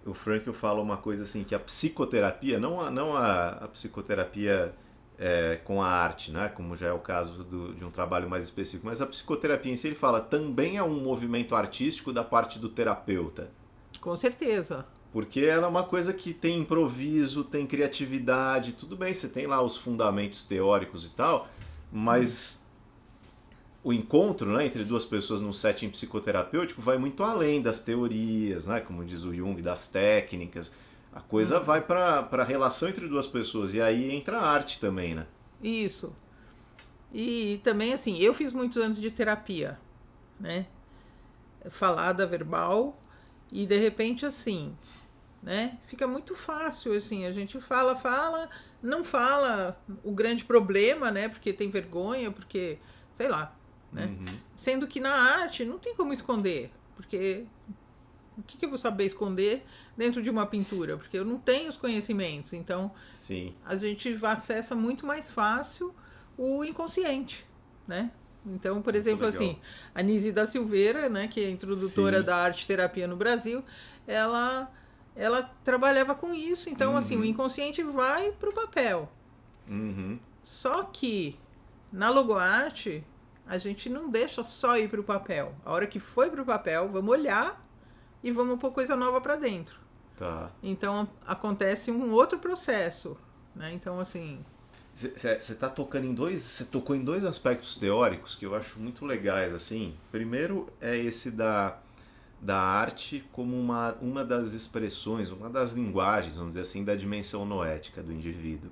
o Frankl fala uma coisa assim, que a psicoterapia, não a psicoterapia com a arte, né, como já é o caso de um trabalho mais específico, mas a psicoterapia em si, ele fala, também é um movimento artístico da parte do terapeuta. Com certeza. Porque ela é uma coisa que tem improviso, tem criatividade, tudo bem, você tem lá os fundamentos teóricos e tal, mas o encontro, né, entre duas pessoas num setting psicoterapêutico vai muito além das teorias, né, como diz o Jung, das técnicas. A coisa vai para a relação entre duas pessoas e aí entra a arte também, né? Isso. E também, assim, eu fiz muitos anos de terapia, né? Falada, verbal, e de repente, assim, né? Fica muito fácil, assim, a gente fala, não fala o grande problema, né? Porque tem vergonha, porque, sei lá, né? Sendo que na arte não tem como esconder, porque o que eu vou saber esconder dentro de uma pintura? Porque eu não tenho os conhecimentos, então Sim, a gente acessa muito mais fácil o inconsciente, né? Então, por muito exemplo, legal. assim, a Nise da Silveira, né, que é a introdutora Sim. da arte terapia no Brasil, ela ela trabalhava com isso. Então, assim, o Uhum. inconsciente vai para o papel. Uhum. Só que na logoarte a gente não deixa só ir para o papel. A hora que foi para o papel, vamos olhar e vamos pôr coisa nova para dentro. Tá. Então acontece um outro processo, né? Então assim, Você tá tocando em dois, você tocou em dois aspectos teóricos que eu acho muito legais assim. Primeiro é esse da arte como uma das expressões, uma das linguagens, vamos dizer assim, da dimensão noética do indivíduo.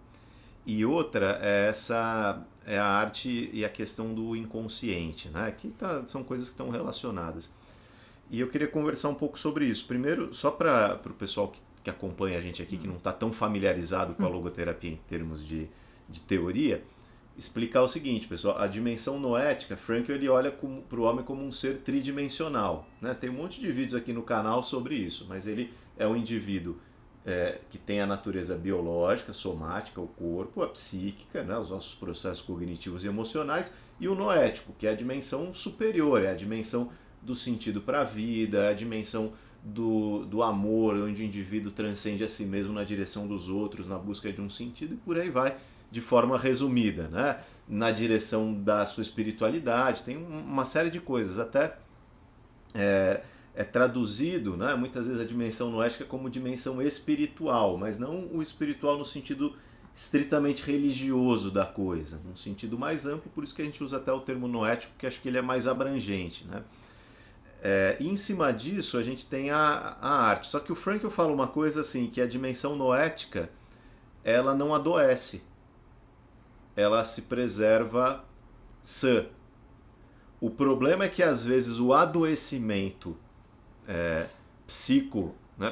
E outra é essa é a arte e a questão do inconsciente, né? São coisas que estão relacionadas. E eu queria conversar um pouco sobre isso. Primeiro, só para o pessoal que acompanha a gente aqui, que não está tão familiarizado com a logoterapia em termos de teoria, explicar o seguinte, pessoal. A dimensão noética, Frankl ele olha para o homem como um ser tridimensional. Né? Tem um monte de vídeos aqui no canal sobre isso, mas ele é um indivíduo que tem a natureza biológica, somática, o corpo, a psíquica, né, os nossos processos cognitivos e emocionais, e o noético, que é a dimensão superior, é a dimensão do sentido para a vida, é a dimensão do amor, onde o indivíduo transcende a si mesmo na direção dos outros, na busca de um sentido, e por aí vai, de forma resumida, né? Na direção da sua espiritualidade, tem uma série de coisas, até é traduzido, né, muitas vezes a dimensão noética como dimensão espiritual, mas não o espiritual no sentido estritamente religioso da coisa, num sentido mais amplo, por isso que a gente usa até o termo noético, porque acho que ele é mais abrangente. Né? E em cima disso a gente tem a arte. Só que o Frankl fala uma coisa assim, que a dimensão noética ela não adoece, ela se preserva sã. O problema é que às vezes o adoecimento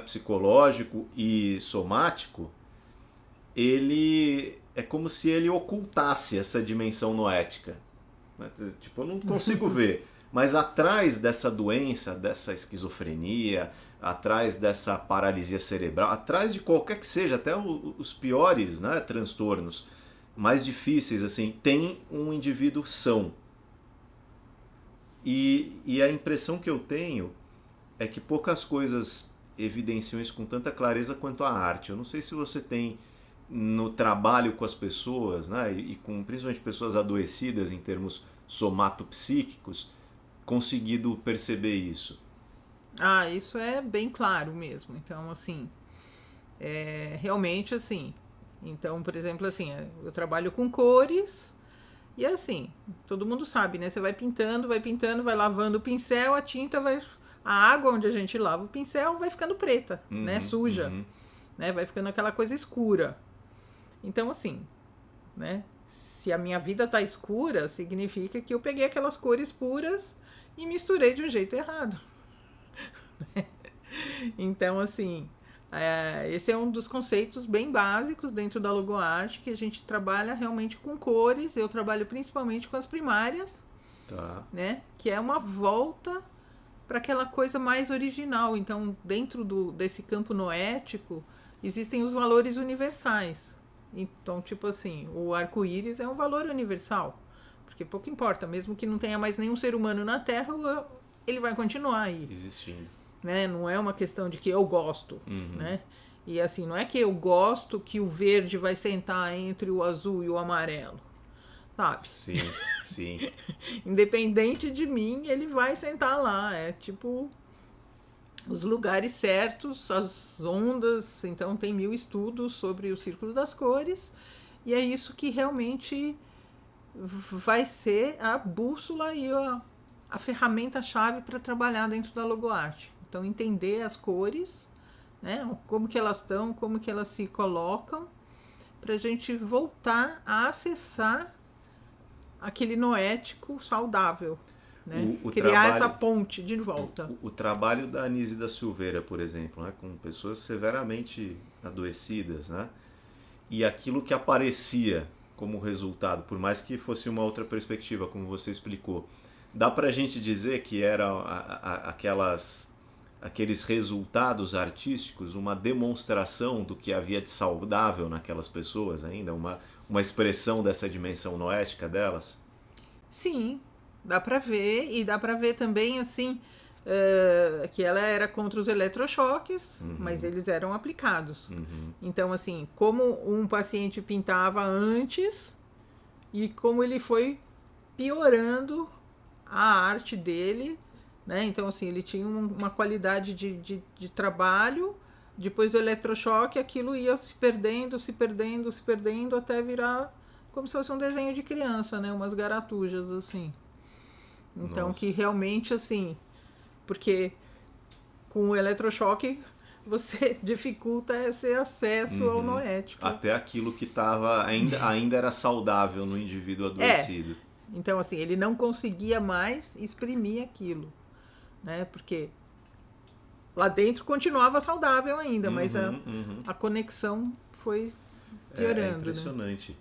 psicológico e somático, ele é como se ele ocultasse essa dimensão noética. Tipo, eu não consigo ver. Mas atrás dessa doença, dessa esquizofrenia, atrás dessa paralisia cerebral, atrás de qualquer que seja, até os piores, né, transtornos mais difíceis, assim, tem um indivíduo são. E a impressão que eu tenho é que poucas coisas evidenciam isso com tanta clareza quanto a arte. Eu não sei se você tem no trabalho com as pessoas, né, e com principalmente pessoas adoecidas em termos somatopsíquicos, conseguido perceber isso. isso é bem claro mesmo. Então, assim, realmente assim. Então, por exemplo, assim, eu trabalho com cores e assim, todo mundo sabe, né? Você vai pintando, vai lavando o pincel, a tinta vai. A água onde a gente lava o pincel vai ficando preta, né? Uhum, Suja, uhum. né? Vai ficando aquela coisa escura. Então, assim, né? Se a minha vida tá escura, significa que eu peguei aquelas cores puras e misturei de um jeito errado. Então, assim, esse é um dos conceitos bem básicos dentro da logoarte, que a gente trabalha realmente com cores. Eu trabalho principalmente com as primárias, Tá. né? Que é uma volta para aquela coisa mais original. Então, dentro desse campo noético, existem os valores universais. Então, tipo assim, o arco-íris é um valor universal. Porque pouco importa, mesmo que não tenha mais nenhum ser humano na Terra, ele vai continuar aí. Existindo. né? Não é uma questão de que eu gosto, Uhum. né? E assim, não é que eu gosto que o verde vai sentar entre o azul e o amarelo, sabe? Sim, sim. Independente de mim, ele vai sentar lá. É tipo os lugares certos, as ondas. Então, tem 1000 estudos sobre o círculo das cores. E é isso que realmente vai ser a bússola e a ferramenta-chave para trabalhar dentro da logoarte. Então, entender as cores, né? Como que elas estão, como que elas se colocam, para a gente voltar a acessar aquele noético saudável, né? O Criar essa trabalho, ponte de volta. o trabalho da Anise da Silveira, por exemplo, né, com pessoas severamente adoecidas, né? E aquilo que aparecia como resultado, por mais que fosse uma outra perspectiva, como você explicou, dá pra gente dizer que eram aqueles resultados artísticos uma demonstração do que havia de saudável naquelas pessoas ainda, uma expressão dessa dimensão noética delas? Sim, dá para ver. E dá para ver também, assim, que ela era contra os eletrochoques, mas eles eram aplicados. Uhum. Então, assim, como um paciente pintava antes e como ele foi piorando a arte dele, né? Então, assim, ele tinha uma qualidade de trabalho. Depois do eletrochoque, aquilo ia se perdendo, se perdendo, se perdendo, até virar como se fosse um desenho de criança, né? Umas garatujas, assim. Então, Nossa. que realmente, assim, porque com o eletrochoque você dificulta esse acesso ao Uhum. noético. Até aquilo que tava, ainda era saudável no indivíduo É, adoecido. então, assim, ele não conseguia mais exprimir aquilo, né? Porque lá dentro continuava saudável ainda, mas Uhum, uhum. a conexão foi É piorando, né? impressionante.